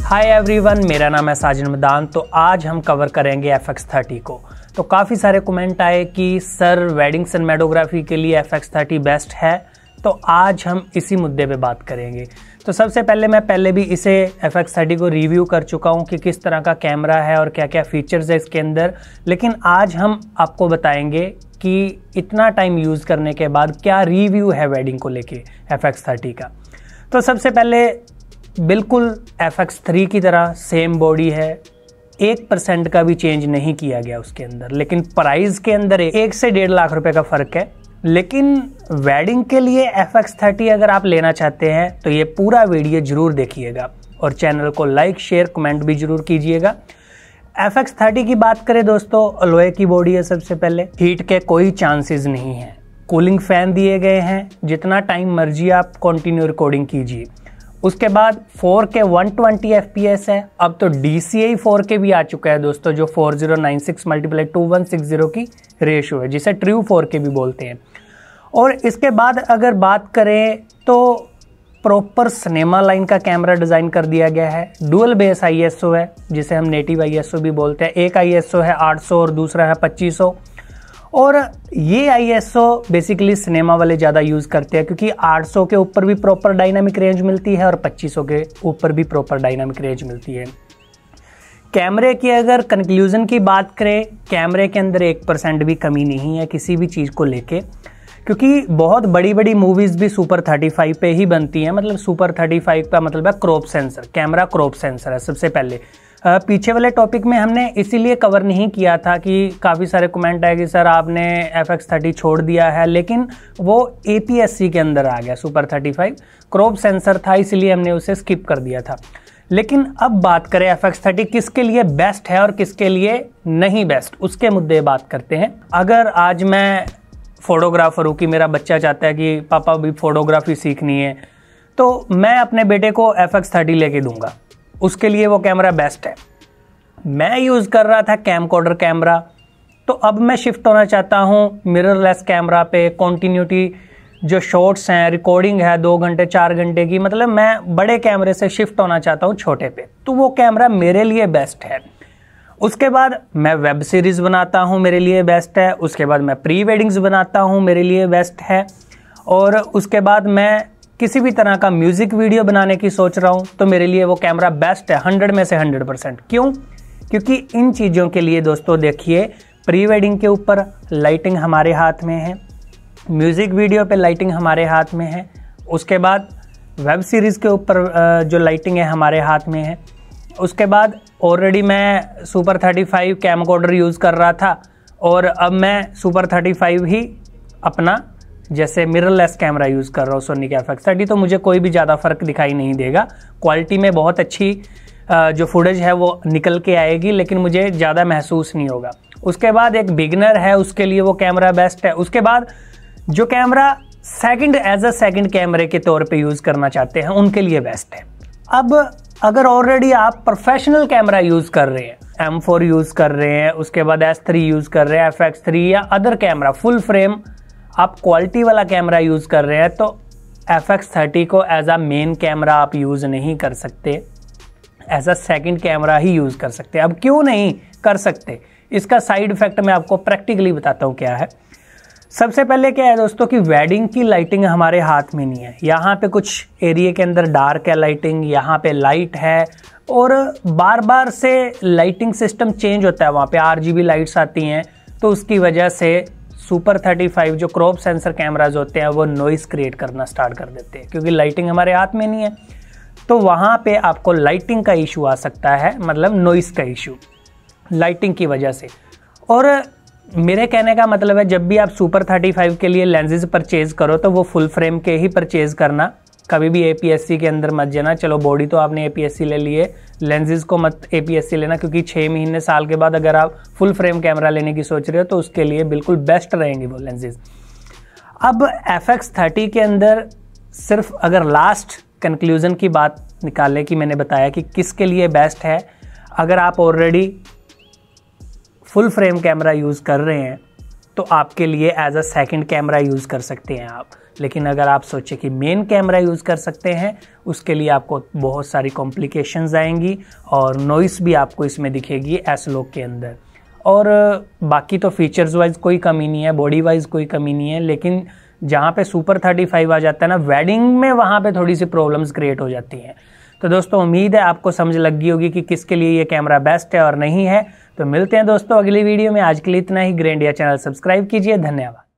Hi everyone, मेरा नाम है साजिद मदान। तो आज हम कवर करेंगे FX30 को। तो काफ़ी सारे कमेंट आए कि सर वेडिंग सिनेमेटोग्राफी के लिए FX30 बेस्ट है, तो आज हम इसी मुद्दे पे बात करेंगे। तो सबसे पहले मैं भी इसे FX30 को रिव्यू कर चुका हूँ कि किस तरह का कैमरा है और क्या क्या फीचर्स है इसके अंदर, लेकिन आज हम आपको बताएंगे कि इतना टाइम यूज़ करने के बाद क्या रिव्यू है वेडिंग को लेके FX30 का। तो सबसे पहले बिल्कुल FX3 की तरह सेम बॉडी है, 1% का भी चेंज नहीं किया गया उसके अंदर, लेकिन प्राइस के अंदर 1 से 1.5 लाख रुपए का फ़र्क है। लेकिन वेडिंग के लिए FX30 अगर आप लेना चाहते हैं तो ये पूरा वीडियो जरूर देखिएगा और चैनल को लाइक शेयर कमेंट भी जरूर कीजिएगा। FX30 की बात करें दोस्तों, अलॉय की बॉडी है। सबसे पहले हीट के कोई चांसेस नहीं है, कूलिंग फैन दिए गए हैं, जितना टाइम मर्जी आप कंटिन्यू रिकॉर्डिंग कीजिए। उसके बाद 4K 120 FPS है। अब तो DCI 4K भी आ चुका है दोस्तों, जो 4096/2160 की रेशियो है, जिसे ट्रू 4K भी बोलते हैं। और इसके बाद अगर बात करें तो प्रॉपर सिनेमा लाइन का कैमरा डिज़ाइन कर दिया गया है। डुअल बेस ISO है, जिसे हम नेटिव ISO भी बोलते हैं। एक ISO है 800 और दूसरा है 2500। और ये ISO बेसिकली सिनेमा वाले ज़्यादा यूज़ करते हैं, क्योंकि 800 के ऊपर भी प्रॉपर डायनामिक रेंज मिलती है और 2500 के ऊपर भी प्रॉपर डायनामिक रेंज मिलती है। कैमरे की अगर कंक्लूजन की बात करें, कैमरे के अंदर 1% भी कमी नहीं है किसी भी चीज़ को लेके, क्योंकि बहुत बड़ी बड़ी मूवीज़ भी सुपर 35 पे ही बनती हैं। मतलब सुपर 35 का मतलब है crop sensor, camera crop sensor है। सबसे पहले पीछे वाले टॉपिक में हमने इसीलिए कवर नहीं किया था कि काफ़ी सारे कमेंट आए कि सर आपने FX30 छोड़ दिया है, लेकिन वो APS-C के अंदर आ गया। सुपर 35 क्रॉप सेंसर था, इसलिए हमने उसे स्किप कर दिया था। लेकिन अब बात करें FX30 किसके लिए बेस्ट है और किसके लिए नहीं बेस्ट, उसके मुद्दे बात करते हैं। अगर आज मैं फोटोग्राफर हूँ कि मेरा बच्चा चाहता है कि पापा भी फोटोग्राफी सीखनी है, तो मैं अपने बेटे को FX30 लेके दूंगा, उसके लिए वो कैमरा बेस्ट है। मैं यूज़ कर रहा था कैमकॉर्डर कैमरा, तो अब मैं शिफ्ट होना चाहता हूँ मिररलेस कैमरा पे। कॉन्टिन्यूटी जो शॉट्स हैं, रिकॉर्डिंग है 2 घंटे 4 घंटे की, मतलब मैं बड़े कैमरे से शिफ्ट होना चाहता हूँ छोटे पे, तो वो कैमरा मेरे लिए बेस्ट है। उसके बाद मैं वेब सीरीज़ बनाता हूँ, मेरे लिए बेस्ट है। उसके बाद मैं प्री वेडिंग्स बनाता हूँ, मेरे लिए बेस्ट है। और उसके बाद मैं किसी भी तरह का म्यूज़िक वीडियो बनाने की सोच रहा हूँ, तो मेरे लिए वो कैमरा बेस्ट है 100 में से 100%। क्यों? क्योंकि इन चीज़ों के लिए दोस्तों देखिए, प्री वेडिंग के ऊपर लाइटिंग हमारे हाथ में है, म्यूज़िक वीडियो पे लाइटिंग हमारे हाथ में है। उसके बाद वेब सीरीज़ के ऊपर जो लाइटिंग है हमारे हाथ में है। उसके बाद ऑलरेडी मैं सुपर 35 कैमकॉर्डर यूज़ कर रहा था, और अब मैं सुपर 35 ही अपना जैसे मिररलेस कैमरा यूज़ कर रहा हूँ सोनी के FX30, तो मुझे कोई भी ज़्यादा फ़र्क दिखाई नहीं देगा। क्वालिटी में बहुत अच्छी जो फुटेज है वो निकल के आएगी, लेकिन मुझे ज़्यादा महसूस नहीं होगा। उसके बाद एक बिगनर है, उसके लिए वो कैमरा बेस्ट है। उसके बाद जो कैमरा एज अ सेकंड कैमरे के तौर पे यूज़ करना चाहते हैं, उनके लिए बेस्ट है। अब अगर ऑलरेडी आप प्रोफेशनल कैमरा यूज़ कर रहे हैं, M4 यूज़ कर रहे हैं, उसके बाद S3 यूज़ कर रहे हैं, FX3 या अदर कैमरा फुल फ्रेम आप क्वालिटी वाला कैमरा यूज़ कर रहे हैं, तो FX30 को एज अ मेन कैमरा आप यूज़ नहीं कर सकते, एज अ सेकंड कैमरा ही यूज़ कर सकते। अब क्यों नहीं कर सकते, इसका साइड इफेक्ट मैं आपको प्रैक्टिकली बताता हूँ क्या है। सबसे पहले क्या है दोस्तों कि वेडिंग की लाइटिंग हमारे हाथ में नहीं है। यहाँ पे कुछ एरिया के अंदर डार्क है लाइटिंग, यहाँ पे लाइट है, और बार बार से लाइटिंग सिस्टम चेंज होता है। वहाँ पे RGB लाइट्स आती हैं, तो उसकी वजह से सुपर 35 जो क्रॉप सेंसर कैमराज होते हैं वो नॉइस क्रिएट करना स्टार्ट कर देते हैं, क्योंकि लाइटिंग हमारे हाथ में नहीं है। तो वहाँ पे आपको लाइटिंग का इशू आ सकता है, मतलब नॉइस का इशू लाइटिंग की वजह से। और मेरे कहने का मतलब है, जब भी आप सुपर 35 के लिए लेंसेज परचेज करो तो वो फुल फ्रेम के ही परचेज करना, कभी भी APS-C के अंदर मत जाना। चलो बॉडी तो आपने APS-C ले लिए, लेंसेज को मत APS-C लेना, क्योंकि 6 महीने साल के बाद अगर आप फुल फ्रेम कैमरा लेने की सोच रहे हो तो उसके लिए बिल्कुल बेस्ट रहेंगे वो लेंसेज। अब FX30 के अंदर सिर्फ अगर लास्ट कंक्लूजन की बात निकालें कि मैंने बताया कि किसके लिए बेस्ट है, अगर आप already full frame camera use कर रहे हैं तो आपके लिए as a second camera use कर सकते हैं आप। लेकिन अगर आप सोचे कि मेन कैमरा यूज़ कर सकते हैं, उसके लिए आपको बहुत सारी कॉम्प्लिकेशंस आएंगी और नॉइस भी आपको इसमें दिखेगी S-Log के अंदर। और बाकी तो फीचर्स वाइज कोई कमी नहीं है, बॉडी वाइज कोई कमी नहीं है, लेकिन जहाँ पे सुपर 35 आ जाता है ना वेडिंग में, वहाँ पे थोड़ी सी प्रॉब्लम्स क्रिएट हो जाती हैं। तो दोस्तों उम्मीद है आपको समझ लग गई होगी कि किसके लिए ये कैमरा बेस्ट है और नहीं है। तो मिलते हैं दोस्तों अगली वीडियो में। आज के लिए इतना ही। ग्रैंडिया चैनल सब्सक्राइब कीजिए। धन्यवाद।